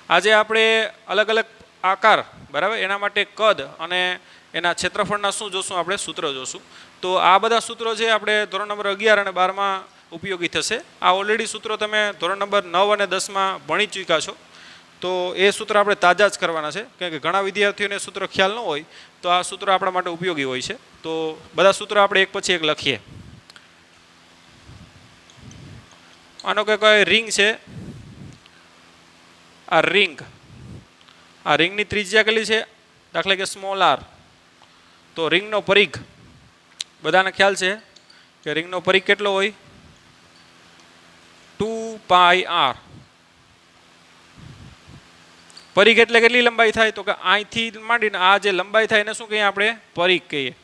આજે આપણે અલગ અલગ આકાર બરાબર એના માટે કદ અને એના ક્ષેત્રફળના શું જોશું આપણે સૂત્ર જોશું. તો આ બધા સૂત્રો છે આપણે ધોરણ નંબર 11 અને 12માં ઉપયોગી થશે. આ ઓલરેડી સૂત્રો તમે ધોરણ નંબર 9 અને 10માં ભણી ચૂક્યા છો. તો એ સૂત્ર આપણે તાજા જ કરવાના છે કારણ કે ઘણા વિદ્યાર્થીઓને સૂત્ર ખ્યાલ ન હોય તો આ સૂત્ર આપણા માટે ઉપયોગી હોય છે. તો બધા સૂત્રો આપણે એક પછી એક લખીએ. આનો કે કોઈ રિંગ છે. આ રિંગની ત્રિજ્યા કેટલી છે? દાખલા કે સ્મોલ આર. તો રિંગનો પરિઘ બધાને ખ્યાલ છે કે રિંગનો પરિઘ કેટલો હોય? 2πr. પરિઘ એટલે કેટલી લંબાઈ થાય? તો કે અહીંથી માંડીને આ જે લંબાઈ થાય એને શું કહીએ આપણે? પરિઘ કહીએ.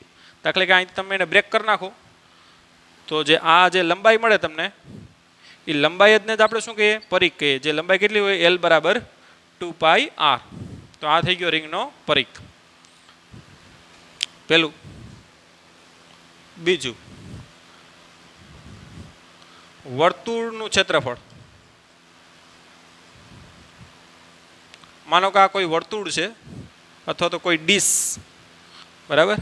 દાખલા કે અહીંથી તમે એને બ્રેક કરી નાખો તો જે આ જે લંબાઈ મળે તમને એ લંબાઈ જ ને આપણે શું કહીએ? પરિઘ કહીએ. જે લંબાઈ કેટલી હોય? L બરાબર 2πr. તો આ થઈ ગયો રિંગનો પરિઘ. પેલું. બીજું, વર્તુળનું ક્ષેત્રફળ. માનો કે આ કોઈ વર્તુળ છે અથવા તો કોઈ ડીશ બરાબર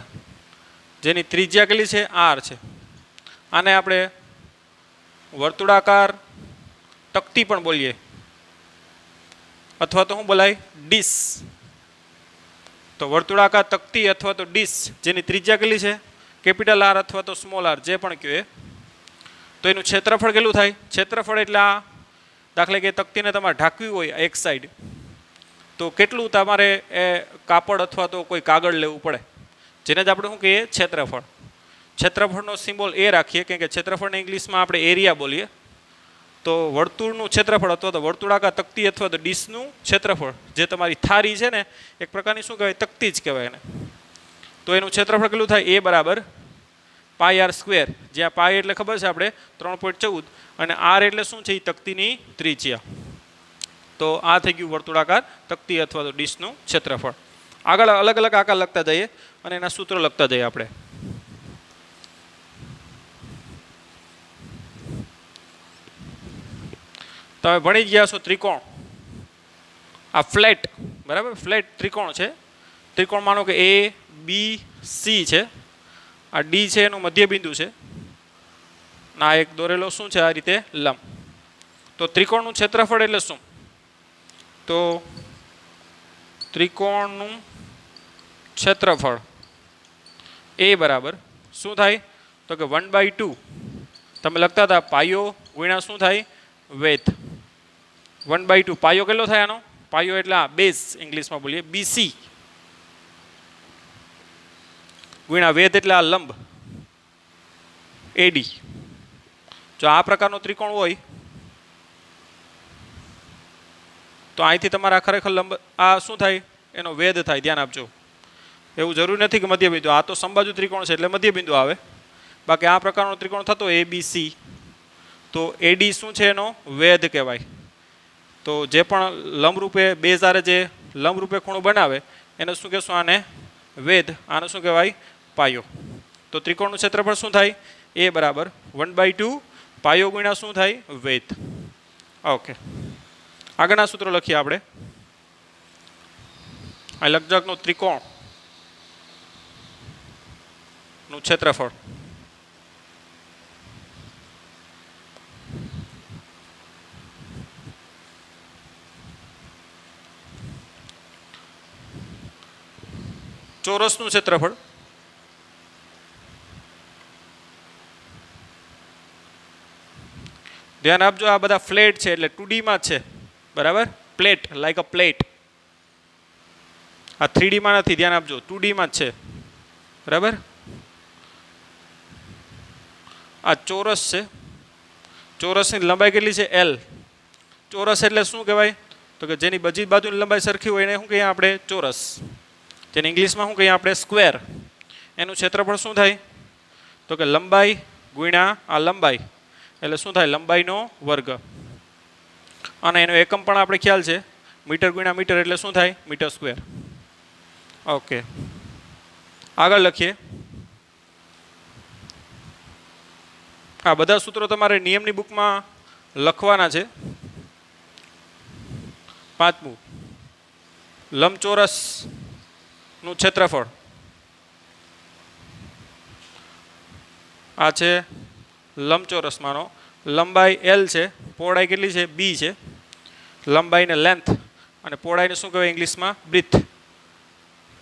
જેની ત્રિજ્યા કેટલી છે? r છે. આને આપણે વર્તુળાકાર તકતી પણ બોલીએ અથવા તો શું બોલાય? ડીશ. તો વર્તુળાકાર તકતી અથવા તો ડીશ જેની ત્રિજ્યા કેટલી છે? કેપિટલ R અથવા તો સ્મોલ r જે પણ કહો એ. તો એનું ક્ષેત્રફળ કેટલું થાય? ક્ષેત્રફળ એટલે આ દાખલા કે તકતીને તમારે ઢાંકવી હોય એક સાઈડ તો કેટલું તમારે એ કાપડ અથવા તો કોઈ કાગળ લેવું પડે જેને જ આપણે શું કહીએ? ક્ષેત્રફળ. ક્ષેત્રફળનો સિમ્બોલ એ રાખીએ કેમ કે ક્ષેત્રફળને ઇંગ્લિશમાં આપણે એરિયા બોલીએ. તો વર્તુળનું ક્ષેત્રફળ અથવા તો વર્તુળાકાર તકતી અથવા તો ડીશનું ક્ષેત્રફળ જે તમારી થાળી છે ને એક પ્રકારની શું કહેવાય? તકતી જ કહેવાય એને. તો એનું ક્ષેત્રફળ કેટલું થાય? A બરાબર πr². જ્યાં પાય એટલે ખબર છે આપણે 3.14 અને r એટલે શું છે? એ તકતીની ત્રિજ્યા. તો આ થઈ ગયું વર્તુળાકાર તકતી અથવા તો ડીશનું ક્ષેત્રફળ. આગળ અલગ અલગ આકાર લખતા જઈએ અને એના સૂત્રો લખતા જઈએ આપણે. તમે ભણી ગયા છો ત્રિકોણ. આ ફ્લેટ બરાબર ફ્લેટ ત્રિકોણ છે. ત્રિકોણ માનો કે A B C છે. આ D છે એનું મધ્યબિંદુ છે. આ એક દોરેલો શું છે? આ રીતે લંબ. તો ત્રિકોણનું ક્ષેત્રફળ એટલે શું? તો ત્રિકોણનું ક્ષેત્રફળ A બરાબર શું થાય? તો કે 1/2 તમે લખતા હતા પાયો ગુણ્યા શું થાય? વેધ. 1/2 પાયો કેટલો થાય આનો? પાયો એટલે આ બેઝ ઇંગ્લિશમાં બોલીએ BC ગુણ્યા વેધ એટલે આ લંબ AD. જો આ પ્રકારનો ત્રિકોણ હોય તો અહીંથી તમારા ખરેખર લંબ આ શું થાય? એનો વેધ થાય. ધ્યાન આપજો. એવું જરૂરી નથી કે મધ્યબિંદુ. આ તો સમબાજુ ત્રિકોણ છે એટલે મધ્યબિંદુ આવે. બાકી આ પ્રકારનો ત્રિકોણ થતો ABC તો AD શું છે? એનો વેધ કહેવાય. તો જે પણ લંબરૂપે બેઝ આરે જે લંબરૂપે ખૂણો બનાવે એને શું કહેશું? આને વેધ. આને શું કહેવાય? પાયો. તો ત્રિકોણનું ક્ષેત્રફળ શું થાય? A બરાબર 1/2 પાયો ગુણ્યા શું થાય? વેધ. ઓકે. આગળના સૂત્રો લખીએ આપણે. આ લગજગનું ત્રિકોણ નું ક્ષેત્રફળ. ચોરસનું ક્ષેત્રફળ. ધ્યાન આપજો આ બધા ફ્લેટ છે એટલે 2D માં જ છે બરાબર. પ્લેટ લાઈક અ પ્લેટ. આ 3D માં નથી. ધ્યાન આપજો 2D માં જ છે બરાબર. આ ચોરસ છે. ચોરસની લંબાઈ કેટલી છે? L. ચોરસ એટલે શું કહેવાય? તો કે જેની બધી બાજુની લંબાઈ સરખી હોય એને શું કહીએ આપણે? ચોરસ. જેને ઇંગ્લિશમાં શું કહીએ આપણે? સ્ક્વેર. એનું ક્ષેત્રફળ શું થાય? તો કે લંબાઈ ગુણ્યા આ લંબાઈ એટલે શું થાય? લંબાઈનો વર્ગ. અને એનો એકમ પણ આપણે ખ્યાલ છે મીટર ગુણ્યા મીટર એટલે શું થાય? Meter square. ઓકે. આગળ લખીએ. આ બધા સૂત્રો તમારે નિયમની બુકમાં લખવાના છે. પાંચમું લંબચોરસનું ક્ષેત્રફળ આ છે લંબચોરસમાંનો લંબાઈ L છે, પહોળાઈ કેટલી છે B છે, લંબાઈને લેન્થ અને પહોળાઈને શું કહેવાય ઇંગ્લિશમાં બ્રીથ.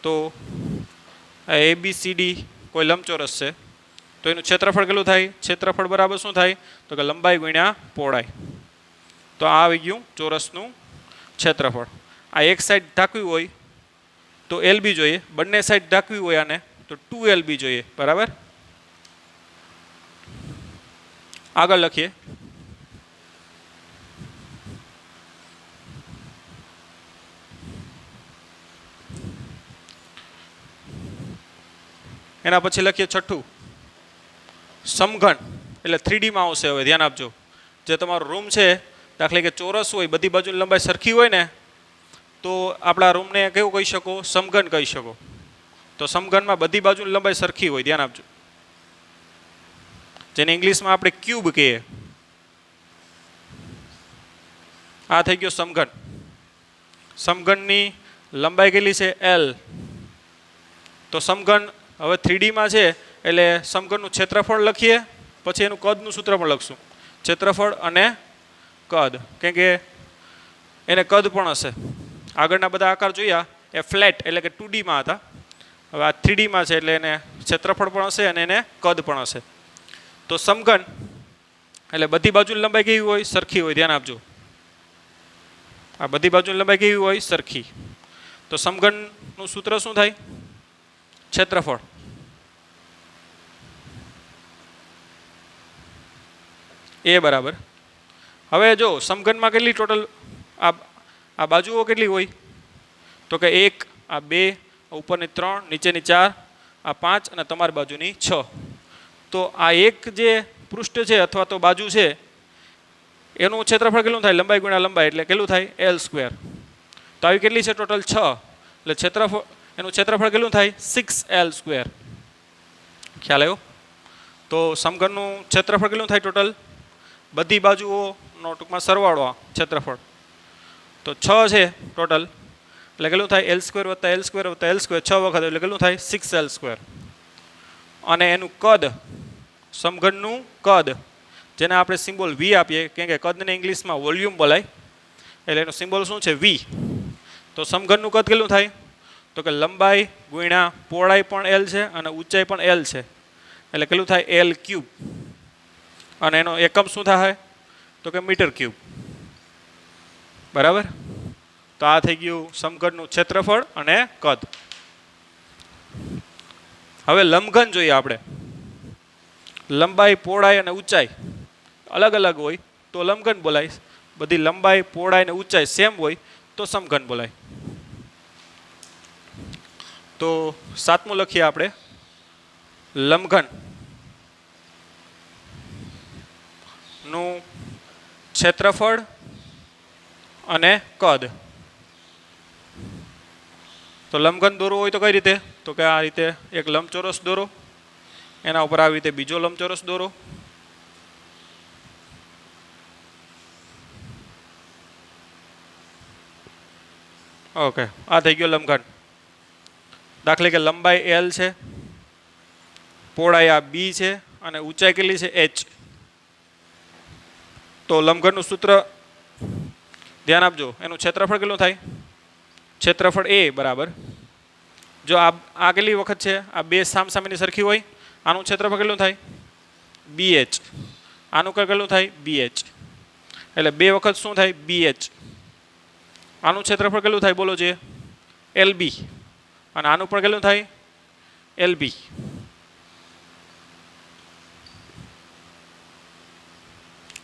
તો ABCD કોઈ લંબચોરસ છે તો એનું ક્ષેત્રફળ કેટલું થાય? ક્ષેત્રફળ બરાબર શું થાય? તો કે લંબાઈ ગુણ્યા પહોળાઈ. તો આ આવી ગયું ચોરસનું ક્ષેત્રફળ. આ એક સાઈડ ઢાંકવી હોય તો LB જોઈએ, બંને સાઈડ ઢાંકવી હોય આને તો 2LB જોઈએ. બરાબર. આગળ લખીએ. એના પછી લખીએ છઠ્ઠું સમઘન, એટલે 3D માં આવશે. હવે ધ્યાન આપજો, જે તમારો રૂમ છે દાખલા કે ચોરસ હોય, બધી બાજુની લંબાઈ સરખી હોય ને તો આપણા રૂમને કેવું કહી શકો? સમઘન કહી શકો. તો સમઘનમાં બધી બાજુની લંબાઈ સરખી હોય. ધ્યાન આપજો, જેને ઇંગ્લિશમાં આપણે ક્યુબ કહીએ. આ થઈ ગયો સમઘન. સમઘનની લંબાઈ કેટલી છે? L. તો સમઘન હવે 3D માં છે એટલે સમઘનનું ક્ષેત્રફળ લખીએ, પછી એનું કદનું સૂત્ર પણ લખશું. ક્ષેત્રફળ અને કદ, કેમ કે એને કદ પણ હશે. આગળના બધા આકાર જોયા એ ફ્લેટ એટલે કે 2D માં હતા. હવે આ 3D માં છે એટલે એને ક્ષેત્રફળ પણ હશે અને એને કદ પણ હશે. તો સમઘન એટલે બધી બાજુની લંબાઈ કેવી હોય? સરખી હોય. ધ્યાન આપજો, આ બધી બાજુની લંબાઈ કેવી હોય? સરખી. તો સમઘનનું સૂત્ર શું થાય? ક્ષેત્રફળ. એ બરાબર. હવે જો સમઘનમાં કેટલી ટોટલ આ બાજુઓ કેટલી હોય? તો કે 1, આ 2, ઉપરની 3, નીચેની 4, આ 5 અને તમારી બાજુની 6. તો આ એક જે પૃષ્ઠ છે અથવા તો બાજુ છે એનું ક્ષેત્રફળ કેટલું થાય? લંબાઈ ગુણ્યા લંબાઈ એટલે કેટલું થાય? L². તો આવી કેટલી છે? ટોટલ 6. એટલે ક્ષેત્રફળ એનું ક્ષેત્રફળ કેટલું થાય? 6L². ખ્યાલ આવ્યો? તો સમઘનનું ક્ષેત્રફળ કેટલું થાય ટોટલ? બધી બાજુઓનો ટૂંકમાં સરવાળો ક્ષેત્રફળ તો 6 છે ટોટલ, એટલે કેટલું થાય? L² વત્તા L² વત્તા L², 6 વખત એટલે કેટલું થાય? 6L². અને એનું કદ, સમઘનનું કદ, જેને આપણે સિમ્બોલ V આપીએ, કેમ કે કદને ઇંગ્લિશમાં વોલ્યુમ બોલાય, એટલે એનો સિમ્બોલ શું છે? V. તો સમઘનનું કદ કેટલું થાય? તો કે લંબાઈ ગુણ્યા પહોળાઈ પણ L છે અને ઊંચાઈ પણ L છે, એટલે કેટલું થાય? L3. અને એનો એકમ શું થાય? તો કે મીટર ક્યુબ. બરાબર. તો આ થઈ ગયું સમઘનનું ક્ષેત્રફળ અને કદ. હવે લંબઘન જોઈએ આપણે. લંબાઈ, પહોળાઈ અને ઊંચાઈ અલગ અલગ હોય તો લંબઘન બોલાય. બધી લંબાઈ, પહોળાઈ અને ઊંચાઈ સેમ હોય તો સમઘન બોલાય. તો 7મું લખીએ આપણે. લંબઘન નું ક્ષેત્રફળ અને કદ. તો લંબઘન દોરવું હોય તો કઈ રીતે? તો કે આ રીતે એક લંબચોરસ દોરો, એના ઉપર આવી રીતે બીજો લંબચોરસ દોરો. ઓકે, આ થઈ ગયો લંબઘન. દાખલા કે લંબાઈ L છે, પહોળાઈ આ B છે અને ઊંચાઈ કેટલી છે? H. તો લંબઘનનું સૂત્ર ધ્યાન આપજો, એનું ક્ષેત્રફળ કેટલું થાય? ક્ષેત્રફળ A બરાબર. જો આ કેટલી વખત છે? આ 2 સામસામેની સરખી હોય, આનું ક્ષેત્રફળ કેટલું થાય? BH. આનું કેટલું થાય? BH. એટલે 2 વખત શું થાય? BH. આનું ક્ષેત્રફળ કેટલું થાય? બોલો જે? LB. અને આનું પણ કેટલું થાય? LB.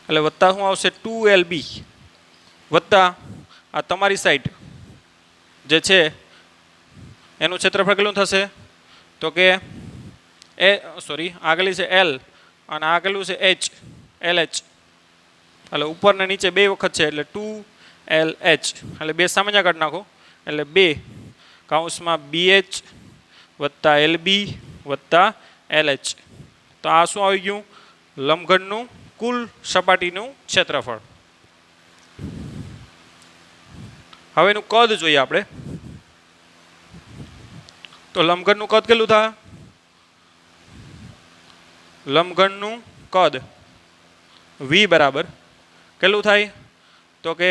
એટલે વત્તા શું આવશે? 2LB વત્તા આ તમારી સાઈડ જે છે એનું ક્ષેત્રફળ કેટલું થશે? તો કે આગળની છે L અને આગળનું છે H, LH. એટલે ઉપર ને નીચે 2 વખત છે એટલે 2LH. એટલે 2 સામાન્ય કાઢી નાખો એટલે 2 કૌંસમાં BH વત્તા LB વત્તા LH. તો આ શું આવી ગયું? લંબઘનનું કુલ સપાટીનું ક્ષેત્રફળ. હવે એનું કદ જોઈએ આપણે. તો લંબઘનનું કદ કેટલું થાય? લંબઘનનું કદ v બરાબર કેટલું થાય? તો કે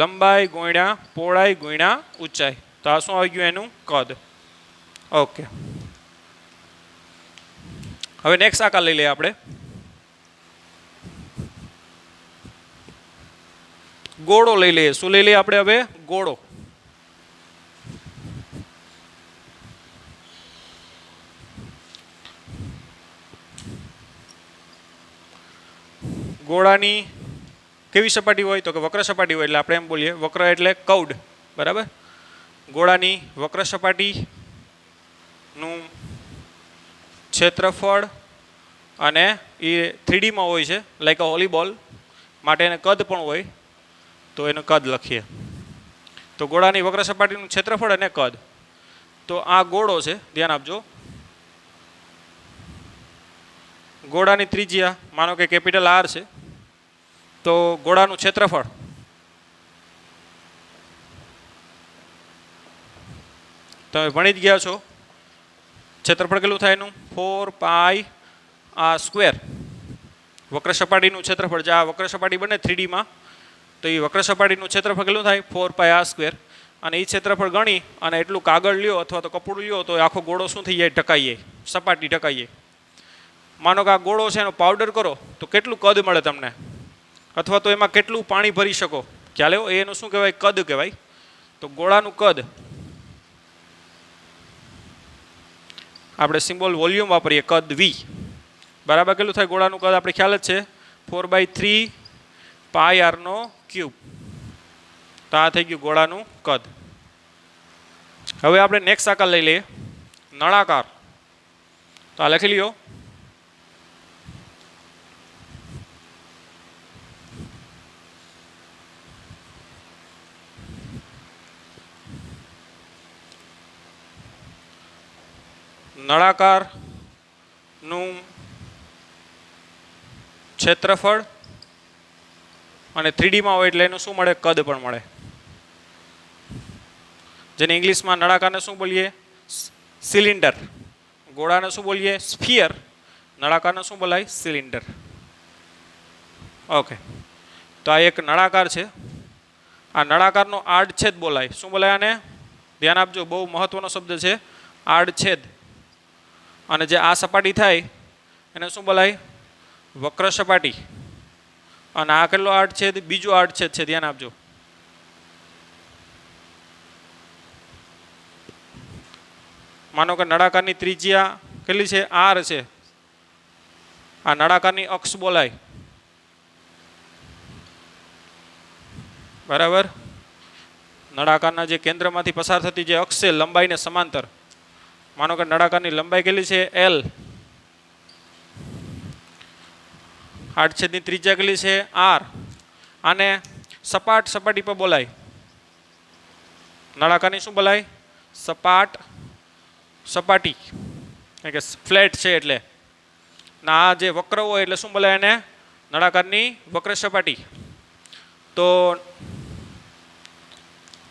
લંબાઈ ગુણ્યા પહોળાઈ ગુણ્યા ઊંચાઈ. તો આ શું આવી ગયું? એનું કદ. ઓકે, હવે નેક્સ્ટ આકાર લઈ લઈએ આપણે. ગોળો લઈ લઈએ. શું લઈ લઈએ આપણે હવે? ગોળો. ગોળાની કેવી સપાટી હોય? તો કે વક્ર સપાટી હોય. એટલે આપણે એમ બોલીએ વક્ર એટલે કૌડ. બરાબર. ગોળાની વક્ર સપાટીનું ક્ષેત્રફળ અને એ 3D માં હોય છે, લાઈક અ વોલીબોલ, માટે એને કદ પણ હોય. તો એનું કદ લખીએ. તો ગોળાની વક્ર સપાટીનું ક્ષેત્રફળ અને કદ. તો આ ગોળો છે, ધ્યાન આપજો. ગોળાની ત્રિજ્યા માનો કે કેપિટલ R છે. તો ગોળાનું ક્ષેત્રફળ તમે ભણી જ ગયા છો. ક્ષેત્રફળ કેટલું થાય એનું? 4πr². વક્ર સપાટીનું ક્ષેત્રફળ, જે આ વક્ર સપાટી બને 3D માં, તો એ વક્ર સપાટીનું ક્ષેત્રફળ કેટલું થાય? 4πr². અને એ ક્ષેત્રફળ ગણી અને એટલું કાગળ લ્યો અથવા તો કપડું લ્યો તો આખો ગોળો શું થઈ જાય? ઢકાઈ જાય, સપાટી ઢકાઈ જાય. માનો કે આ ગોળો છે એનો પાવડર કરો તો કેટલું કદ મળે તમને? અથવા તો એમાં કેટલું પાણી ભરી શકો? ખ્યાલ આવ્યો? એનું શું કહેવાય? કદ કહેવાય. તો ગોળાનું કદ આપણે સિમ્બોલ વોલ્યુમ વાપરીએ, કદ v બરાબર કેટલું થાય? ગોળાનું કદ આપણે ખ્યાલ જ છે, 4/3πr³. તો આ થઈ ગયું ગોળાનું કદ. હવે આપણે નેક્સ્ટ આકાર લઈ લઈએ, નળાકાર. તો આ લખી લ્યો. નળાકારનું ક્ષેત્રફળ અને 3D માં હોય એટલે એનું શું મળે? કદ પણ મળે. જેને ઇંગ્લિશમાં નળાકારને શું બોલીએ? સિલિન્ડર. ગોળાને શું બોલીએ? સ્ફિયર. નળાકારને શું બોલાય? સિલિન્ડર. ઓકે, તો આ એક નળાકાર છે. આ નળાકારનો આડછેદ બોલાય. શું બોલાય આને? ધ્યાન આપજો, બહુ મહત્વનો શબ્દ છે, આડછેદ. અને જે આ સપાટી થાય એને શું બોલાય? વક્ર સપાટી. અને આ કેટલો આડછેદ? બીજો આડછેદ છે, ધ્યાન આપજો. માનો કે નળાકારની ત્રિજ્યા કેટલી છે? R છે. આ નળાકારની અક્ષ બોલાય. બરાબર. નળાકારના જે કેન્દ્રમાંથી પસાર થતી જે અક્ષ છે, લંબાઈને સમાંતર. માનો કે નળાકારની લંબાઈ કેટલી છે? L. આડછેદની ત્રિજ્યા કેટલી છે? R. આને સપાટ સપાટી પર બોલાય. નળાકારની શું બોલાય? સપાટ સપાટી, કે ફ્લેટ છે એટલે. ના આ જે વક્ર હોય એટલે શું બોલાય એને? નળાકારની વક્ર સપાટી. તો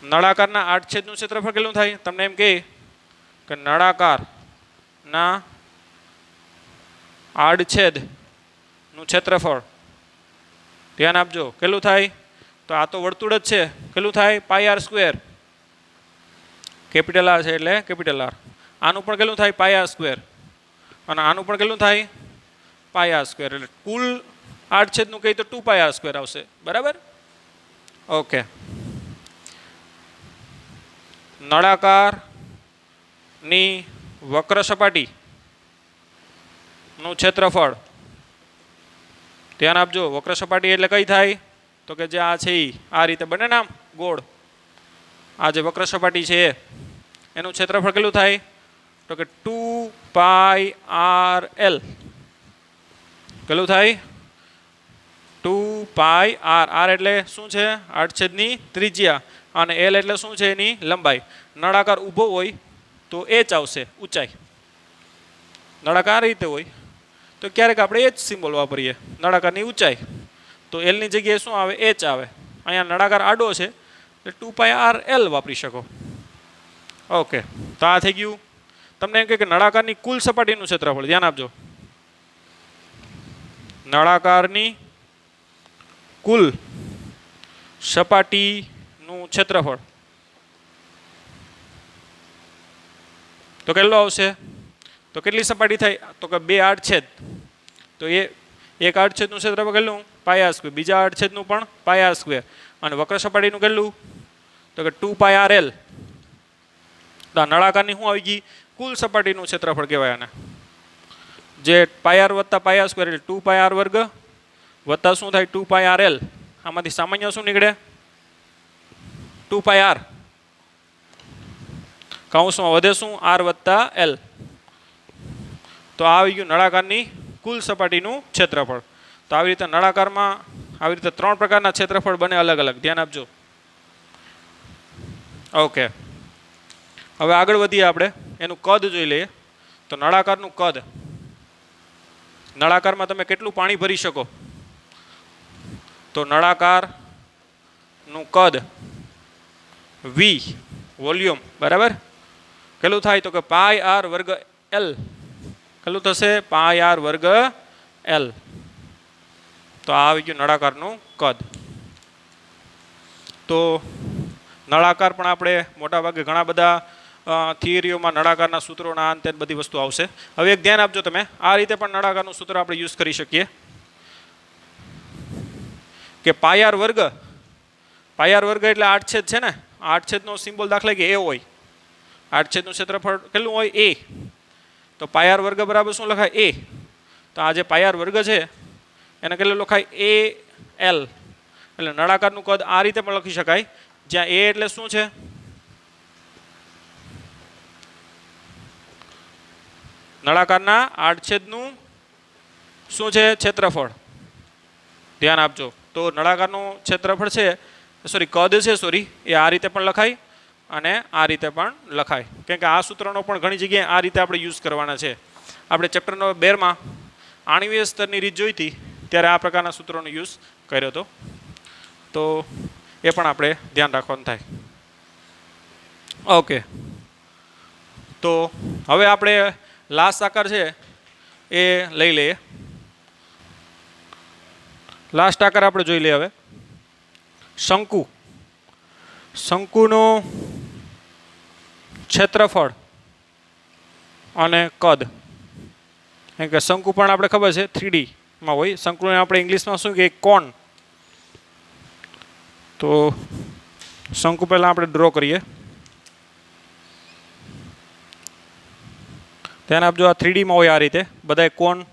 નળાકારના આડછેદનું ક્ષેત્રફળ કેટલું થાય? તમને એમ કે નળાકારના આડછેદનું ક્ષેત્રફળ, ધ્યાન આપજો, કેટલું થાય? તો આ તો વર્તુળ જ છે, કેટલું થાય? πr². કેપિટલ R છે એટલે કેપિટલ R. આનું પણ કેટલું થાય? πr². અને આનું પણ કેટલું થાય? πr². એટલે કુલ આડછેદનું કહી તો 2πr² આવશે. બરાબર. ઓકે, નળાકારની વક્ર સપાટીનું ક્ષેત્રફળ, ધ્યાન આપજો. વક્ર સપાટી એટલે કઈ થાય? તો કે જે આ છે એ આ રીતે બને ને આમ ગોળ. આ જે વક્ર સપાટી છે એનું ક્ષેત્રફળ કેટલું થાય? તો કે 2πrl. કેટલું થાય? 2πr. R એટલે શું છે? આડછેદની ત્રિજ્યા. અને L એટલે શું છે? એની લંબાઈ. નળાકાર ઊભો હોય તો h આવશે, ઊંચાઈ. નળાકાર રીતે હોય તો ક્યારેક આપણે h સિમ્બોલ વાપરીએ, નળાકારની ઊંચાઈ. તો L ની જગ્યાએ શું આવે? h આવે. અહીંયા નળાકાર આડો છે એટલે 2πrl વાપરી શકો. ઓકે, તો આ થઈ ગયું તમને એમ કહે કે નળાકારની કુલ સપાટીનું ક્ષેત્રફળ, ધ્યાન આપજો, નળાકારની કુલ સપાટીનું ક્ષેત્રફળ તો કેટલો આવશે? તો કેટલી સપાટી થાય? તો કે 2 આડછેદ, તો એ એક આડછેદનું ક્ષેત્રફળ કેટલું? પાઈ આર સ્ક્વેર, બીજા આડછેદનું પણ પાઈ આર સ્ક્વેર, અને વક્ર સપાટીનું કેટલું? તો કે 2 પાઈ આર એલ. તો આ નળાકારની શું આવી ગઈ? કુલ સપાટીનું ક્ષેત્રફળ કહેવાય આને, જે પાઈ આર વત્તા પાઈ આર સ્ક્વેર એટલે 2 પાઈ આર વર્ગ વત્તા શું થાય? 2 પાઈ આર એલ. આમાંથી સામાન્ય શું નીકળે? 2 પાઈ આર, કૌંસમાં વધે શું? આર વત્તા એલ. તો આ આવી ગયું નળાકારની કુલ સપાટીનું ક્ષેત્રફળ. તો આવી રીતે નળાકારમાં આવી રીતે 3 પ્રકારના ક્ષેત્રફળ બને અલગ અલગ, ધ્યાન આપજો. ઓકે, હવે આગળ વધીએ, આપણે એનું કદ જોઈ લઈએ. તો નળાકારનું કદ, નળાકારમાં તમે કેટલું પાણી ભરી શકો? તો નળાકારનું કદ વી વોલ્યુમ બરાબર કેટલું થાય? તો કે પાઈ આર વર્ગ એલ. કેટલું થશે? પાઈ આર વર્ગ એલ. તો આ આવી ગયું નળાકારનું કદ. તો નળાકાર પણ આપણે મોટાભાગે ઘણા બધા થિયરીઓમાં નળાકારના સૂત્રોના અંતે બધી વસ્તુ આવશે. હવે એક ધ્યાન આપજો તમે, આ રીતે પણ નળાકારનું સૂત્ર આપણે યુઝ કરી શકીએ કે પાઈ આર વર્ગ એટલે આડછેદ છે ને, આડછેદનો સિમ્બોલ દાખલા કે એ હોય, આડછેદનું ક્ષેત્રફળ કેટલું હોય? એ. તો પાઈ આર વર્ગ બરાબર શું લખાય? એ. તો આ જે પાઈ આર વર્ગ છે એને કેટલું લખાય? એ એલ. એટલે નળાકારનું કદ આ રીતે પણ લખી શકાય, જ્યાં એ એટલે શું છે? નળાકારના આડછેદનું શું છે? ક્ષેત્રફળ. ધ્યાન આપજો. તો નળાકારનું ક્ષેત્રફળ છે, કદ છે એ આ રીતે પણ લખાય અને આ રીતે પણ લખાય, કેમ કે આ સૂત્રનો પણ ઘણી જગ્યાએ આ રીતે આપણે યુઝ કરવાના છે. આપણે ચેપ્ટર નંબર 12માં આણ્વીય સ્તરની રીત જોઈ હતી ત્યારે આ પ્રકારના સૂત્રોનો યુઝ કર્યો હતો. તો એ પણ આપણે ધ્યાન રાખવાનું થાય. ઓકે, તો હવે આપણે લાસ્ટ આકાર છે એ લઈ લઈએ. લાસ્ટ આકાર આપણે જોઈ લઈએ હવે. શંકુ, શંકુનું ક્ષેત્રફળ અને કદ. કેમ કે શંકુ પણ આપણે ખબર છે 3D માં હોય. શંકુને આપણે ઇંગ્લિશમાં શું કહીએ? કોન. તો શંકુ પહેલાં આપણે ડ્રો કરીએ. ધ્યાન આપજો, આ 3D માં હોય આ રીતે. બધાએ કોન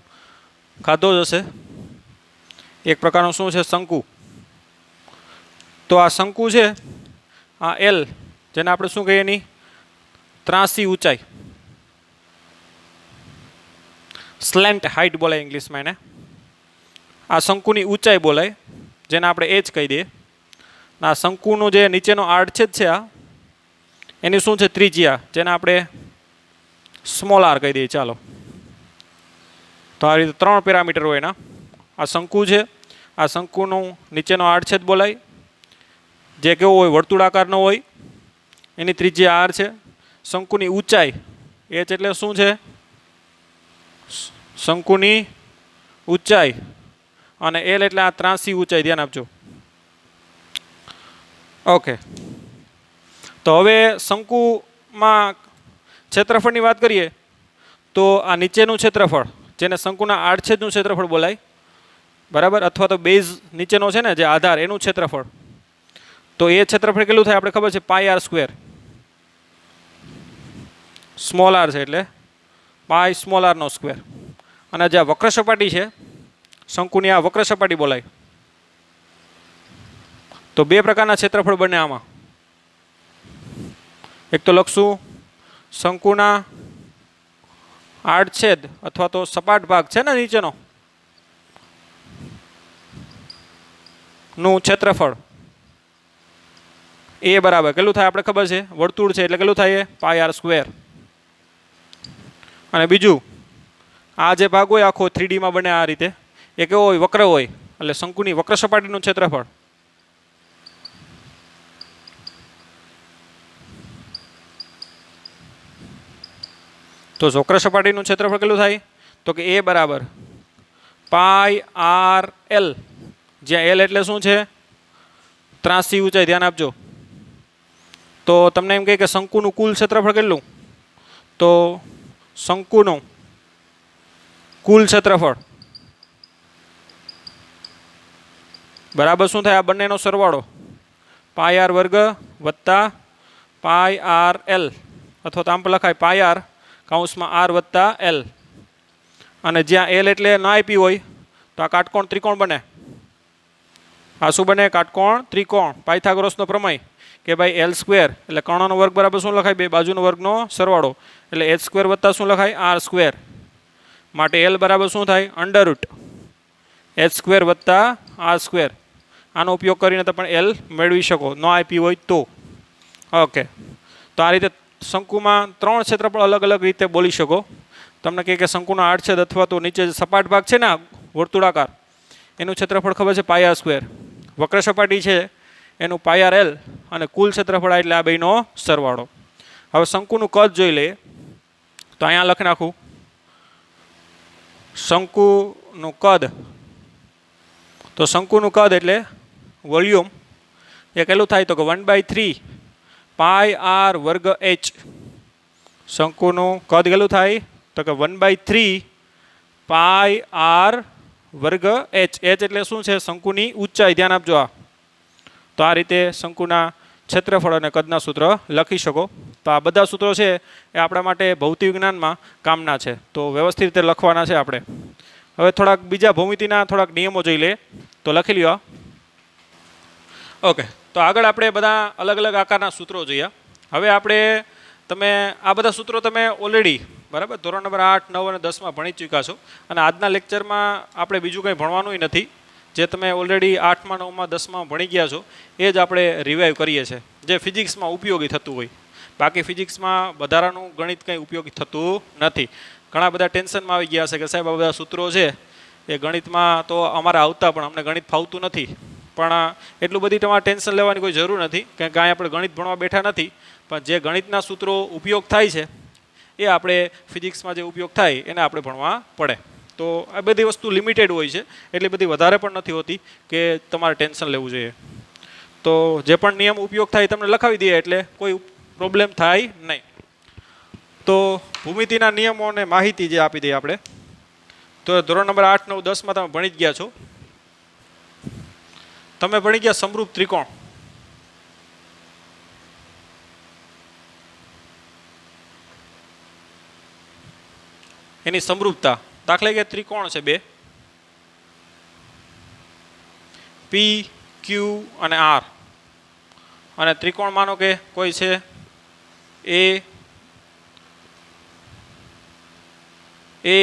ખાધો જ હશે. એક પ્રકારનું શું છે? શંકુ. તો આ શંકુ છે, આ એલ, જેને આપણે શું કહીએ? એની ત્રાસી ઊંચાઈ, સ્લેન્ટ હાઇટ બોલાય ઇંગ્લિશમાં એને. આ શંકુની ઊંચાઈ બોલાય, જેને આપણે એચ કહી દઈએ. આ શંકુનો જે નીચેનો આડછેદ છે આ, એની શું છે? ત્રિજ્યા, જેને આપણે સ્મોલ આર કહી દઈએ. ચાલો, તો આ રીતે 3 પેરામીટર હોય એના. આ શંકુ છે, આ શંકુનો નીચેનો આડછેદ બોલાય, જે કેવો હોય? વર્તુળાકારનો હોય, એની ત્રિજ્યા આર છે. શંકુની ઊંચાઈ એચ એટલે શું છે? શંકુની ઊંચાઈ, અને એલ એટલે આ ત્રાસી ઊંચાઈ. ધ્યાન આપજો. ઓકે, તો હવે શંકુમાં ક્ષેત્રફળની વાત કરીએ તો આ નીચેનું ક્ષેત્રફળ, જેને શંકુના આડછેદનું ક્ષેત્રફળ બોલાય બરાબર, અથવા તો બેઝ નીચેનો છે ને જે આધાર, એનું ક્ષેત્રફળ. તો એ ક્ષેત્રફળ કેટલું થાય? આપણે ખબર છે પાઈ આર સ્ક્વેર. સ્મોલ આર છે એટલે પાઈ સ્મોલ આરનો સ્ક્વેર. અને જે આ વક્ર સપાટી છે શંકુની, આ વક્ર સપાટી બોલાય. તો 2 પ્રકારના ક્ષેત્રફળ બને આમાં. એક તો લખશું શંકુના આડછેદ અથવા તો સપાટ ભાગ છે ને નીચેનો, નું ક્ષેત્રફળ એ બરાબર કેટલું થાય? આપણે ખબર છે વર્તુળ છે એટલે કેટલું થાય? પાઈ આર સ્ક્વેર. અને બીજું આ જે ભાગ હોય આખો 3D માં બને આ રીતે, એ કેવો હોય? વક્ર હોય, એટલે શંકુની વક્ર સપાટીનું ક્ષેત્રફળ. તો વક્ર સપાટીનું ક્ષેત્રફળ કેટલું થાય? તો કે એ બરાબર પાઈ આર એલ, જ્યાં એલ એટલે શું છે? ત્રાસી ઊંચાઈ, ધ્યાન આપજો. તો તમને એમ કહે કે શંકુનું કુલ ક્ષેત્રફળ કેટલું? તો શંકુનું કુલ ક્ષેત્રફળ બરાબર શું થાય? આ બંનેનો સરવાળો પાઈ આર વર્ગ વત્તા પાઈ આર એલ, અથવા તો આમ પણ લખાય પાઈ આર કૌંસમાં આર વત્તા એલ. અને જ્યાં એલ એટલે ના આપી હોય તો આ કાટકોણ ત્રિકોણ બને. આ શું બને? કાટકોણ ત્રિકોણ. પાયથાગોરસનો પ્રમેય કે ભાઈ એલ સ્ક્વેર એટલે કર્ણનો વર્ગ બરાબર શું લખાય? બે બાજુનો વર્ગનો સરવાળો, એટલે એચ સ્ક્વેર વત્તા શું લખાય? R square. માટે એલ બરાબર શું થાય? અંડર રૂટ એચ સ્ક્વેર વત્તા આર સ્ક્વેર. આનો ઉપયોગ કરીને તમે એલ મેળવી શકો, ન આપી હોય તો. ઓકે, તો આ રીતે શંકુમાં 3 ક્ષેત્રફળ અલગ અલગ રીતે બોલી શકો. તમને કહે કે શંકુનો આડછેદ અથવા તો નીચે સપાટ ભાગ છે ને વર્તુળાકાર, એનું ક્ષેત્રફળ ખબર છે? પાઈ આર સ્ક્વેર. વક્ર સપાટી છે એનું પાઈ આર એલ, અને કુલ ક્ષેત્રફળ એટલે આ બેનો સરવાળો. હવે શંકુનું કદ જોઈ લઈએ. તો અહીંયા લખી નાખું શંકુનું કદ. તો શંકુનું કદ એટલે વોલ્યુમ એ કેટલું થાય? તો કે 1/3 પાઈ આર વર્ગ એચ. શંકુનું કદ કેટલું થાય? તો કે 1/3 પાઈ આર વર્ગ એચ. એચ એટલે શું છે? શંકુની ઊંચાઈ. ધ્યાન આપજો. આ તો આ રીતે શંકુના ક્ષેત્રફળ અને કદના સૂત્ર લખી શકો. તો આ બધા સૂત્રો છે એ આપણા માટે ભૌતિક વિજ્ઞાનમાં કામના છે, તો વ્યવસ્થિત રીતે લખવાના છે આપણે. હવે થોડાક બીજા ભૌમિતિના થોડાક નિયમો જોઈ લે. તો લખી લ્યો. ઓકે, તો આગળ આપણે બધા અલગ અલગ આકારના સૂત્રો જોયા. હવે આપણે આ બધા સૂત્રો તમે ઓલરેડી બરાબર ધોરણ નંબર 8, 9 અને 10માં ભણી ચૂક્યા છો. અને આજના લેક્ચરમાં આપણે બીજું કંઈ ભણવાનું નથી. જે તમે ઓલરેડી 8માં, 9માં, 10માં ભણી ગયા છો એ જ આપણે રિવાઈવ કરીએ છીએ, જે ફિઝિક્સમાં ઉપયોગી થતું હોય. બાકી ફિઝિક્સમાં વધારાનું ગણિત કંઈ ઉપયોગી થતું નથી. ઘણા બધા ટેન્શનમાં આવી ગયા છે કે સાહેબ આ બધા સૂત્રો છે એ ગણિતમાં તો અમારે આવતા, પણ અમને ગણિત ફાવતું નથી. પણ એટલું બધી તમારે ટેન્શન લેવાની કોઈ જરૂર નથી, કારણ કે કાંઈ આપણે ગણિત ભણવા બેઠા નથી. પણ જે ગણિતના સૂત્રો ઉપયોગ થાય છે એ આપણે ફિઝિક્સમાં જે ઉપયોગ થાય એને આપણે ભણવા પડે. તો આ બધી વસ્તુ લિમિટેડ હોય છે, એટલી બધી વધારે પણ નથી હોતી કે તમારે ટેન્શન લેવું જોઈએ. તો જે પણ નિયમ ઉપયોગ થાય તમને લખાવી દઈએ એટલે કોઈ પ્રોબ્લેમ થાય નહીં. તો ભૂમિતિના નિયમો અને માહિતી જે આપી દઈએ આપણે. તો ધોરણ નંબર 8, 9, 10માં તમે ભણી જ ગયા છો. તમે ભણી ગયા સમરૂપ ત્રિકોણ. એની સમરૂપતા. દાખલા કે ત્રિકોણ છે બે, પી, ક્યુ અને આર. અને ત્રિકોણ માનો કે કોઈ છે એ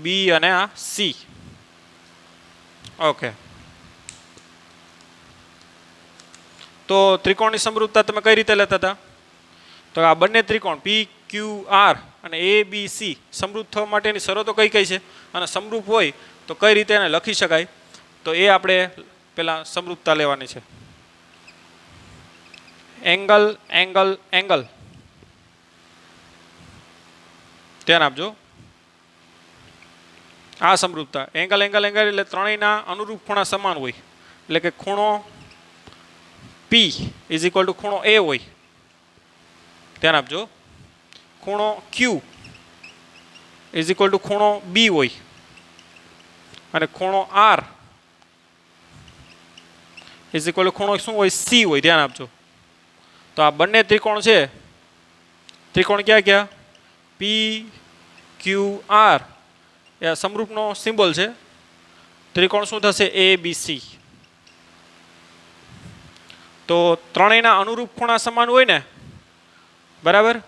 બી અને આ સી. ઓકે, તો ત્રિકોણની સમરૂપતા તમે કઈ રીતે લેતા હતા? તો આ બંને ત્રિકોણ પી, ક્યુ, આર અને એ, બી, સી સમરૂપ થવા માટેની શરતો કઈ કઈ છે, અને સમરૂપ હોય તો કઈ રીતે એને લખી શકાય? તો એ આપણે પહેલાં સમરૂપતા લેવાની છે. Angle, angle, angle. ધ્યાન આપજો. આ સમરૂપતા એંગલ, એંગલ, એંગલ એટલે ત્રણેયના અનુરૂપ ખૂણા સમાન હોય. એટલે કે ખૂણો પી ઇઝ ઇક્વલ ટુ ખૂણો એ હોય. ધ્યાન આપજો. ખૂણો ક્યુ ઇઝ ઇક્વલ ટુ ખૂણો બી હોય. અને ખૂણો આર ઇઝ ઇક્વલ ટુ ખૂણો શું હોય? સી હોય. ધ્યાન આપજો. તો આ બંને ત્રિકોણ છે. ત્રિકોણ ક્યાં ક્યાં? પી, ક્યુ, આર એ સમરૂપનો સિમ્બોલ છે. ત્રિકોણ શું થશે? એ, બી, સી. તો ત્રણેયના અનુરૂપ ખૂણા સમાન હોય ને, બરાબર?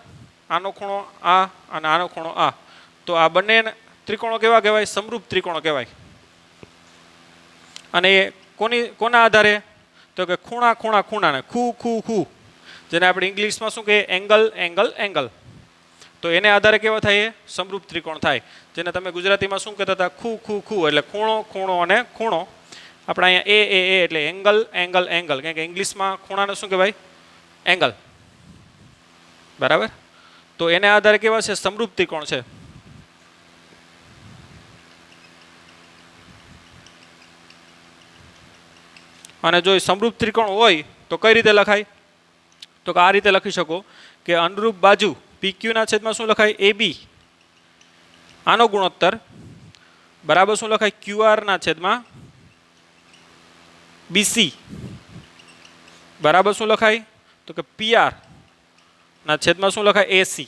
આનો ખૂણો આ અને આનો ખૂણો આ. તો આ બંને ત્રિકોણો કેવા કહેવાય? સમરૂપ ત્રિકોણો કહેવાય. અને એ કોના આધારે? તો કે ખૂણા, ખૂણા, ખૂણાને ખૂ, ખૂ, ખૂ, જેને આપણે ઇંગ્લિશમાં શું કહીએ? Angle, angle, angle. તો એને આધારે કેવા થાય? સમરૂપ ત્રિકોણ થાય. જેને તમે ગુજરાતીમાં શું કહેતા હતા? ખૂ, ખૂ, ખૂ એટલે ખૂણો, ખૂણો અને ખૂણો. આપણે અહીંયા એ એટલે એંગલ, એંગલ, એંગલ. કારણ કે ઇંગ્લિશમાં ખૂણાને શું કહેવાય? એંગલ. બરાબર? તો એને આધારે કેવા છે? સમરૂપ ત્રિકોણ છે. અને જો સમરૂપ ત્રિકોણ હોય તો કઈ રીતે લખાય? તો આ રીતે લખી શકો કે અનુરૂપ બાજુ PQ ના છેદમાં શું લખાય? AB આનો ગુણોત્તર બરાબર શું લખાય? QR ના છેદમાં BC બરાબર શું લખાય? તો કે PR ના છેદમાં શું લખાય? AC.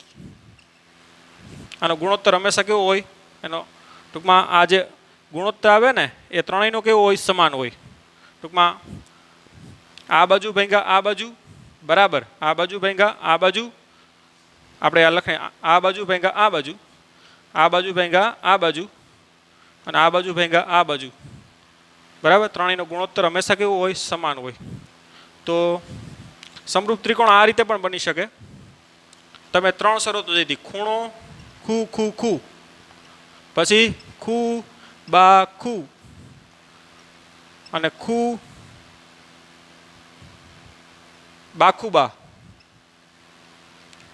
આનો ગુણોત્તર હંમેશા કેવો હોય? એનો ટૂંકમાં આ જે ગુણોત્તર આવે ને એ ત્રણેયનો કેવો હોય? સમાન હોય. ટૂંકમાં આ બાજુ ભાગ્યા આ બાજુ બરાબર આ બાજુ ભાગ્યા આ બાજુ, આપણે આ લખીએ આ બાજુ ભાગ્યા આ બાજુ, આ બાજુ ભાગ્યા આ બાજુ અને આ બાજુ ભાગ્યા આ બાજુ બરાબર. ત્રણેયનો ગુણોત્તર હંમેશા કેવો હોય? સમાન હોય. તો સમરૂપ ત્રિકોણ આ રીતે પણ બની શકે. તમે ત્રણ શરતો દીધી, ખૂણો ખૂ ખૂ ખૂ, પછી ખૂ બા ખૂ અને ખૂ બાખું બા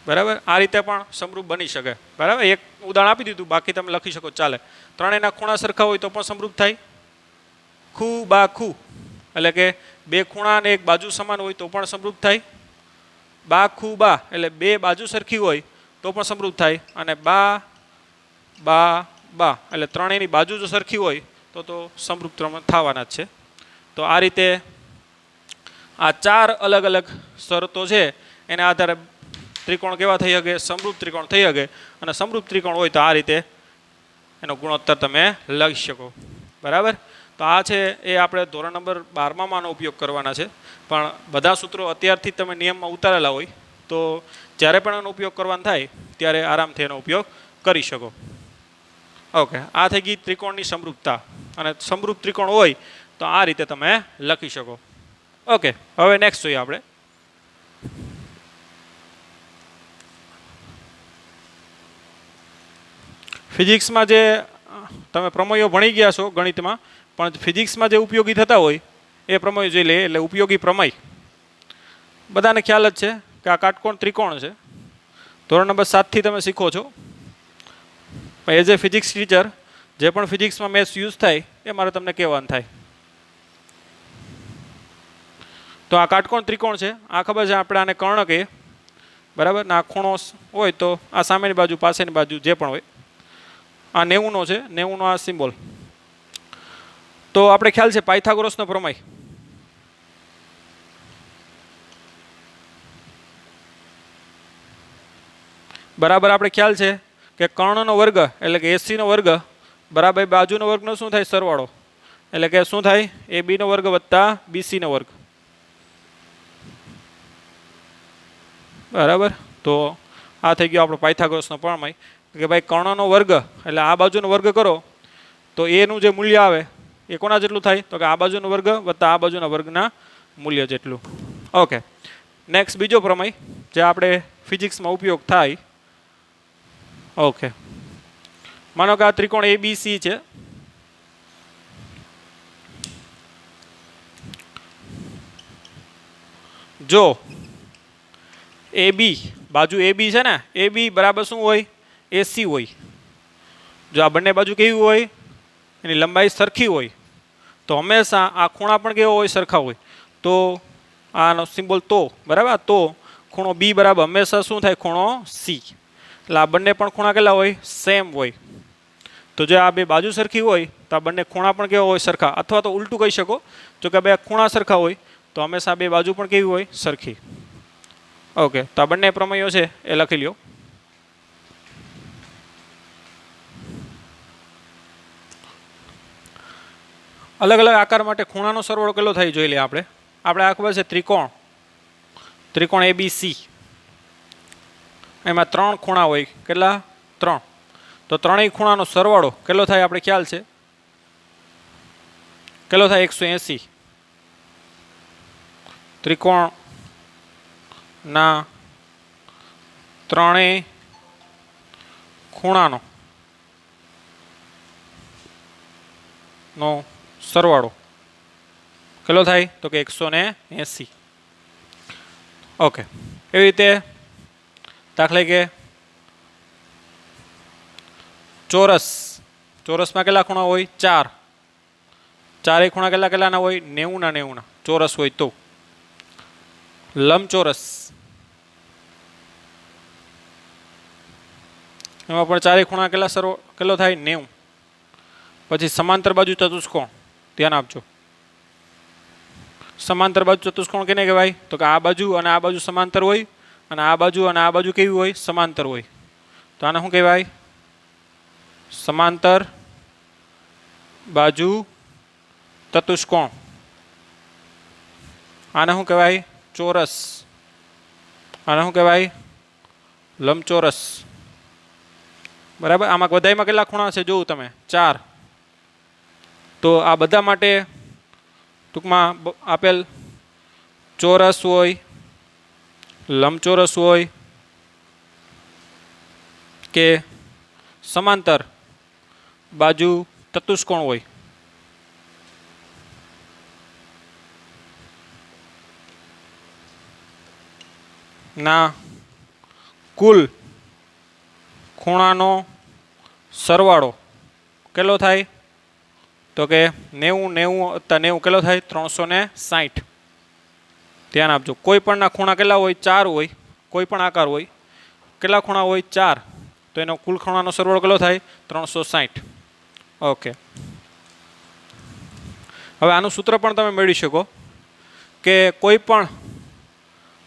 બરાબર. આ રીતે પણ સમરૂપ બની શકે બરાબર. એક ઉદાહરણ આપી દીધું, બાકી તમે લખી શકો ચાલે. ત્રણેયના ખૂણા સરખા હોય તો પણ સમરૂપ થાય. ખૂ બા ખૂ એટલે કે બે ખૂણા અને એક બાજુ સમાન હોય તો પણ સમરૂપ થાય. બા ખૂ બા એટલે બે બાજુ સરખી હોય તો પણ સમરૂપ થાય. અને બા બા બા એટલે ત્રણેયની બાજુ જો સરખી હોય તો સમરૂપ થવાના જ છે. તો આ રીતે આ ચાર અલગ અલગ શરતો છે એના આધારે ત્રિકોણ કેવા થઈ શકે? સમરૂપ ત્રિકોણ થઈ શકે. અને સમરૂપ ત્રિકોણ હોય તો આ રીતે એનો ગુણોત્તર તમે લખી શકો બરાબર. તો આ છે એ આપણે ધોરણ નંબર 12માં આનો ઉપયોગ કરવાના છે. પણ બધા સૂત્રો અત્યારથી તમે નિયમમાં ઉતારેલા હોય તો જ્યારે પણ એનો ઉપયોગ કરવાનો થાય ત્યારે આરામથી એનો ઉપયોગ કરી શકો. ઓકે, આ થઈ ગઈ ત્રિકોણની સમરૂપતા. અને સમરૂપ ત્રિકોણ હોય તો આ રીતે તમે લખી શકો. ઓકે, હવે નેક્સ્ટ જોઈએ આપણે. ફિઝિક્સમાં જે તમે પ્રમેયો ભણી ગયા છો ગણિતમાં, પણ ફિઝિક્સમાં જે ઉપયોગી થતા હોય એ પ્રમેય જોઈ લે. એટલે ઉપયોગી પ્રમેય બધાને ખ્યાલ જ છે કે આ કાટકોણ ત્રિકોણ છે. ધોરણ નંબર 7થી તમે શીખો છો. એઝ એ ફિઝિક્સ ટીચર જે પણ ફિઝિક્સમાં મેથ્સ યુઝ થાય એ મારે તમને કહેવાનું થાય. તો આ કાટકોણ ત્રિકોણ છે. આ ખબર છે આપણે આને કર્ણ કહીએ બરાબર. ને આ ખૂણો હોય તો આ સામેની બાજુ પાસેની બાજુ જે પણ હોય. આ 90નો છે, 90નો આ સિમ્બોલ. તો આપણે ખ્યાલ છે પાયથાગોરસનો પ્રમેય. બરાબર આપણે ખ્યાલ છે કે કર્ણનો વર્ગ એટલે કે 80નો વર્ગ બરાબર બાજુનો વર્ગનો શું થાય? સરવાળો. એટલે કે શું થાય? ABનો વર્ગ વત્તા BCનો વર્ગ બરાબર. તો આ થઈ ગયો આપણો પાયથાગોરસનો પ્રમેય કે ભાઈ કર્ણનો વર્ગ એટલે આ બાજુનો વર્ગ કરો તો એનું જે મૂલ્ય આવે એ કોના જેટલું થાય? તો કે આ બાજુનો વર્ગ વત્તા આ બાજુના વર્ગના મૂલ્ય જેટલું. ઓકે, નેક્સ્ટ બીજો પ્રમેય જે આપણે ફિઝિક્સમાં ઉપયોગ થાય. ઓકે, માનો કે આ ત્રિકોણ ABC છે. જો AB બાજુ AB છે ને, AB બરાબર શું હોય? AC હોય. જો આ બંને બાજુ કેવી હોય? એની લંબાઈ સરખી હોય તો હંમેશા આ ખૂણા પણ કેવો હોય? સરખા હોય. તો આનો સિમ્બોલ તો બરાબર. તો ખૂણો B બરાબર હંમેશા શું થાય? ખૂણો C. એટલે આ બંને પણ ખૂણા કેટલા હોય? સેમ હોય. તો જો આ બે બાજુ સરખી હોય તો આ બંને ખૂણા પણ કેવા હોય? સરખા. અથવા તો ઉલટું કહી શકો, જો કે બે ખૂણા સરખા હોય તો હંમેશા બે બાજુ પણ કેવી હોય? સરખી. ઓકે, તો આ બંને પ્રમેયો છે એ લખી લ્યો. અલગ અલગ આકાર માટે ખૂણાનો સરવાળો કેટલો થાય જોઈ લઈએ આપણે. આપણે આ ખબર છે ત્રિકોણ ABC. એમાં 3 ખૂણા હોય. કેટલા? 3. તો ત્રણેય ખૂણાનો સરવાળો કેટલો થાય? આપણે ખ્યાલ છે કેટલો થાય? 180. ત્રિકોણના ત્રણેય ખૂણાનો સરવાળો કેટલો થાય? તો કે 180. ઓકે, એવી રીતે દાખલા કે ચોરસમાં કેટલા ખૂણા હોય? 4. ચારેય ખૂણા કેટલા કેટલાના હોય? 90 ના 90 ના. ચોરસ હોય તો. લંબચોરસ એમાં પણ ચારેય ખૂણા કેટલો થાય? 90. પછી સમાંતર બાજુ ચતુષ્કોણ, ધ્યાન આપજો. સમાંતર બાજુ ચતુષ્કોણ કેને કહેવાય? તો કે આ બાજુ અને આ બાજુ સમાંતર હોય અને આ બાજુ અને આ બાજુ કેવી હોય? સમાંતર હોય. તો આને શું કહેવાય? સમાંતર બાજુ ચતુષ્કોણ. આને શું કહેવાય? ચોરસ. આને શું કહેવાય? લંબચોરસ. બરાબર. આમાં બધામાં કેટલા ખૂણા છે જોવું તમે? 4. તો આ બધા માટે ટૂંકમાં આપેલ ચોરસ હોય, લંબચોરસ હોય કે સમાંતર બાજુ ચતુષ્કોણ હોય. ના કુલ ખૂણાનો સરવાળો કેટલો થાય? તો કે 90 + 90 કેટલો થાય? 360. ધ્યાન આપજો. કોઈ પણના ખૂણા કેટલા હોય? 4 હોય. કોઈ પણ આકાર હોય, કેટલા ખૂણા હોય? 4. તો એનો કુલ ખૂણાનો સરવાળો કેટલો થાય? 360. ઓકે. હવે આનું સૂત્ર પણ તમે મેળવી શકો કે કોઈ પણ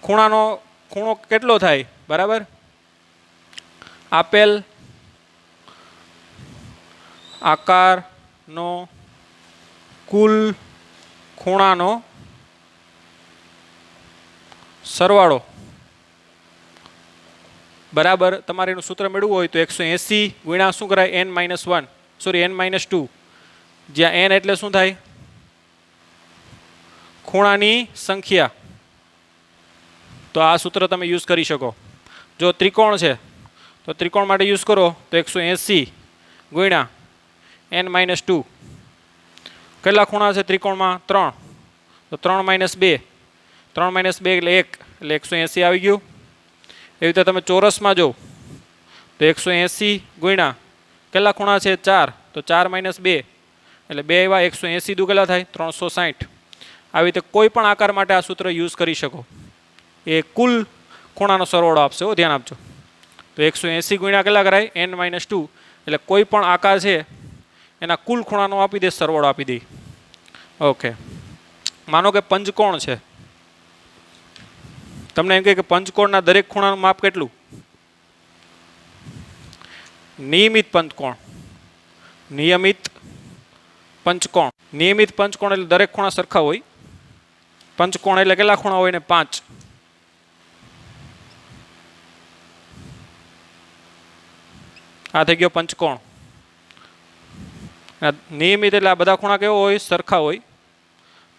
ખૂણો કેટલો થાય? બરાબર. આપેલ આકારનો કુલ ખૂણાનો સરવાળો બરાબર. તમારે એનું સૂત્ર મેળવવું હોય તો 180 ગુણ્યા શું કરાય? n-1 sorry n-2. જ્યાં n એટલે શું થાય? ખૂણાની સંખ્યા. તો આ સૂત્ર તમે યુઝ કરી શકો. જો ત્રિકોણ છે તો ત્રિકોણ માટે યુઝ કરો તો 180 ગુણ્યા n-2. કેટલા ખૂણા છે ત્રિકોણમાં? 3. તો 3 - 2. 3 - 2 એટલે 1 એટલે 180 આવી ગયું. એવી રીતે તમે ચોરસમાં જો તો 180 ગુણ્યા કેટલા ખૂણા છે? 4. તો 4 - 2 એટલે 2 એવા 180 દુ કેટલા થાય? 360. આવી રીતે કોઈ પણ આકાર માટે આ સૂત્ર યુઝ કરી શકો. એ કુલ ખૂણાનો સરવાળો આપશે. ધ્યાન આપજો. તો 180 ગુણ્યા કેટલા કરાય? n-2 એટલે કોઈ પણ આકાર છે એના કુલ ખૂણાનો આપી દે, સરવાળો આપી દે. ઓકે. માનો કે પંચકોણ છે. તમને એમ કહે કે પંચકોણના દરેક ખૂણાનું માપ કેટલું? નિયમિત પંચકોણ. નિયમિત પંચકોણ. નિયમિત પંચકોણ એટલે દરેક ખૂણા સરખા હોય. પંચકોણ એટલે કેટલા ખૂણા હોય ને? 5. આ થઈ ગયો પંચકોણ. નિયમિત એટલે આ બધા ખૂણા કેવો હોય? સરખા હોય.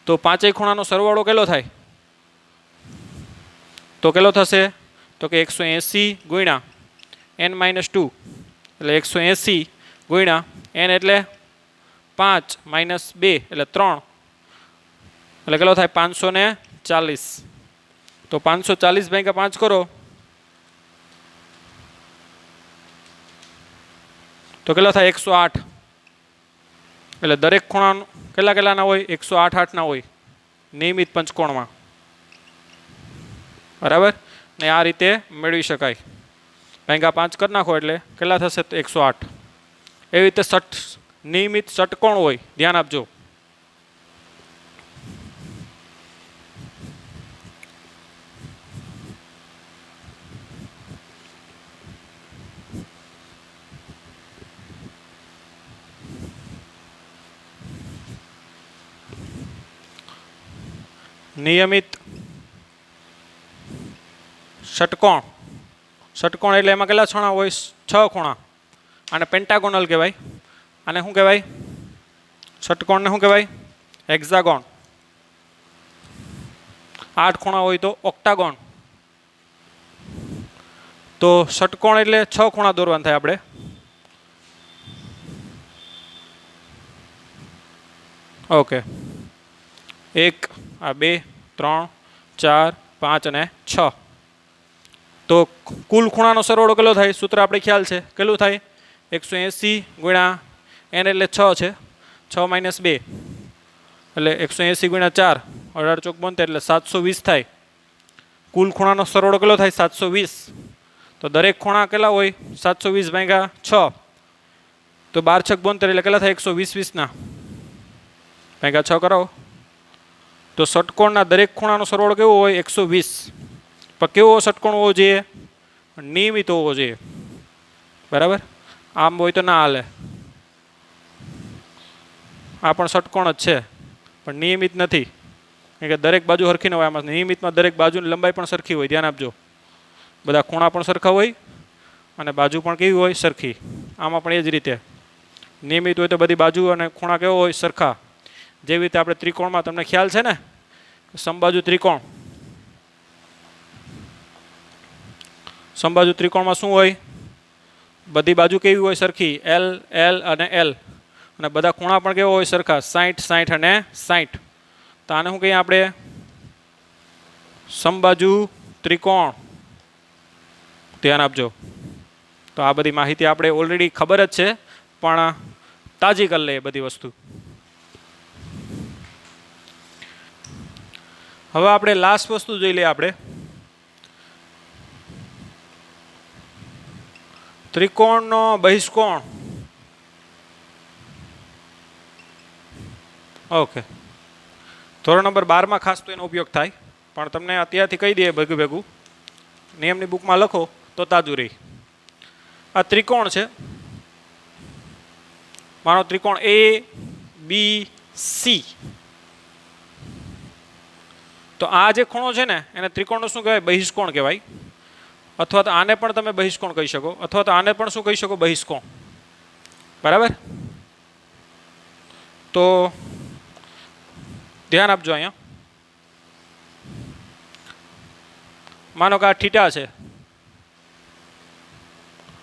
તો 5 ખૂણાનો સરવાળો કેટલો થાય? તો કેટલો થશે? તો કે 180 ગુણ્યા n-2 એટલે 180 ગુણ્યા n એટલે 5 - 2 એટલે 3 એટલે કેટલો થાય? 540. તો 540 ભાગ્યા 5 કરો તો કેટલા થાય? 108. એટલે દરેક ખૂણા કેટલાના હોય? 108 ના હોય નિયમિત પંચકોણમાં. બરાબર. ને આ રીતે મેળવી શકાય. ભાગ્યા 5 કરી નાખો એટલે કેટલા થશે? 108. એવી રીતે નિયમિત ષટકોણ હોય. ધ્યાન આપજો. નિયમિત ષટકોણ. ષટકોણ એટલે એમાં કેટલા ખૂણા હોય? 6 ખૂણા. આને પેન્ટાગોનલ કહેવાય. આને શું કહેવાય? ષટકોણને શું કહેવાય? હેક્ઝાગોન. 8 ખૂણા હોય તો ઓક્ટાગોન. તો ષટકોણ એટલે 6 ખૂણા દોરવાના થાય આપણે. ઓકે. 1 આ 2 3 4 5 અને 6. તો કુલ ખૂણાનો સરવાળો કેટલો થાય? સૂત્ર આપણે ખ્યાલ છે. કેટલું થાય? 180 ગુણ્યા n એટલે 6 છે. 6 - 2 એટલે 180 ગુણ્યા 4 18 ચોક 72 એટલે 720 થાય. કુલ ખૂણાનો સરવાળો કેટલો થાય? 720. તો દરેક ખૂણા કેટલા હોય? 720 ભાગ્યા 6 તો 12 છક 72 એટલે કેટલા થાય? 120 ના ભાગ્યા 6 કરાવો તો ષટકોણના દરેક ખૂણાનો સરવાળો કેવો હોય? 120. પણ કેવો ષટકોણ હોવો જોઈએ? નિયમિત હોવો જોઈએ. બરાબર, આમ હોય તો ના હાલે. આ પણ ષટકોણ જ છે પણ નિયમિત નથી, કારણ કે દરેક બાજુ સરખી ન હોય. આમાં નિયમિતમાં દરેક બાજુની લંબાઈ પણ સરખી હોય. ધ્યાન આપજો, બધા ખૂણા પણ સરખા હોય અને બાજુ પણ કેવી હોય? સરખી. આમાં પણ એ જ રીતે નિયમિત હોય તો બધી બાજુ અને ખૂણા કેવો હોય? સરખા. જેવી રીતે આપણે ત્રિકોણમાં તમને ખ્યાલ છે ને, સમબાજુ ત્રિકોણ. સમબાજુ ત્રિકોણમાં શું હોય? બધી બાજુ કેવી હોય? સરખી. એલ એલ અને એલ, અને બધા ખૂણા પણ કેવો હોય? સરખા. 60 60 અને 60. તો આને શું કહીએ આપણે? સમબાજુ ત્રિકોણ. ધ્યાન આપજો. તો આ બધી માહિતી આપણે ઓલરેડી ખબર જ છે, પણ તાજી કરી લઈએ બધી વસ્તુ. હવે આપણે લાસ્ટ વસ્તુ જોઈ લઈએ. આપણે ત્રિકોણનો બહિષ્કોણ. ઓકે, ધોરણ નંબર 12માં ખાસ તો એનો ઉપયોગ થાય, પણ તમને અત્યારથી કહી દઈએ ભેગું ભેગું. નિયમની બુકમાં લખો તો તાજું રહી. આ ત્રિકોણ છે, માનો ત્રિકોણ ABC. તો આ જે ખૂણો છે ને એને ત્રિકોણનો શું કહેવાય? બહિષ્કોણ કહેવાય. અથવા તો આને પણ તમે બહિષ્કોણ કહી શકો, અથવા તો આને પણ શું કહી શકો? બહિષ્કોણ. બરાબર, તો ધ્યાન આપજો. અહીંયા માનો કે આ થીટા છે,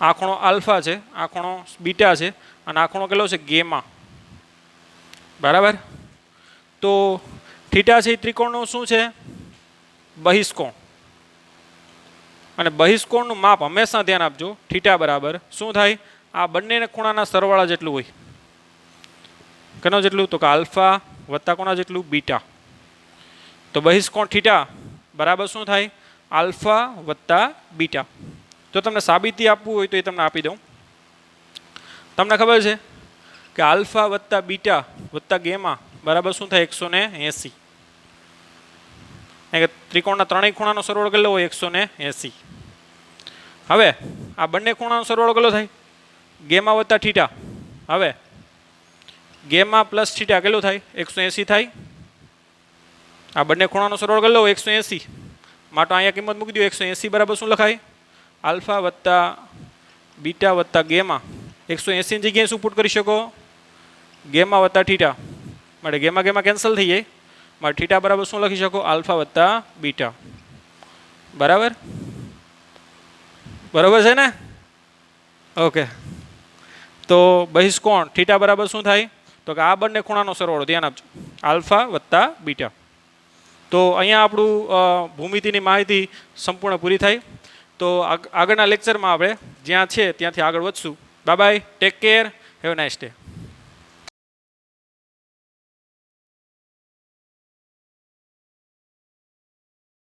આ ખૂણો આલ્ફા છે, આ ખૂણો બીટા છે, અને આ ખૂણો કેટલો છે? ગેમા. બરાબર, તો થીટા છે એ ત્રિકોણનું શું છે? બહિષ્કોણ. અને બહિષ્કોણનું માપ હંમેશા ધ્યાન આપજો. થીટા બરાબર શું થાય? આ બંને ખૂણાના સરવાળા જેટલું હોય. કેનો જેટલું? તો કે આલ્ફા વત્તા કોના જેટલું? બીટા. તો બહિષ્કોણ થીટા બરાબર શું થાય? આલ્ફા વત્તા બીટા. જો તમને સાબિતી આપવું હોય તો એ તમને આપી દઉં. તમને ખબર છે કે આલ્ફા વત્તા બીટા વત્તા ગેમા બરાબર શું થાય? 180. ત્રિકોણના ત્રણેય ખૂણાનો સરવાળો કેટલો હોય? 180. હવે આ બંને ખૂણાનો સરવાળો કેટલો થાય? ગેમા વત્તા થીટા. હવે ગેમા પ્લસ થીટા કેટલું થાય? 180 થાય. આ બંને ખૂણાનો સરવાળો કેટલો હોય? 180. માટે અહીંયા કિંમત મૂકી દો. 180 બરાબર શું લખાય? આલ્ફા વત્તા બીટા વત્તા ગેમા. 180 ની જગ્યાએ શું પુટ કરી શકો? ગેમા વત્તા થીટા. માટે ગેમા ગેમા કેન્સલ થઈ જાય. માટે થીટા બરાબર શું લખી શકો? આલ્ફા વત્તા બીટા. બરાબર, બરાબર છે ને? ઓકે, તો બહિષ્કોણ થીટા બરાબર શું થાય? તો કે આ બંને ખૂણાનો સરવાળો. ધ્યાન આપજો, આલ્ફા વત્તા બીટા. તો અહીંયા આપણું ભૂમિતિની માહિતી સંપૂર્ણ પૂરી થાય. તો આગળના લેક્ચરમાં આપણે જ્યાં છે ત્યાંથી આગળ વધશું. Bye bye, take care, have a nice day.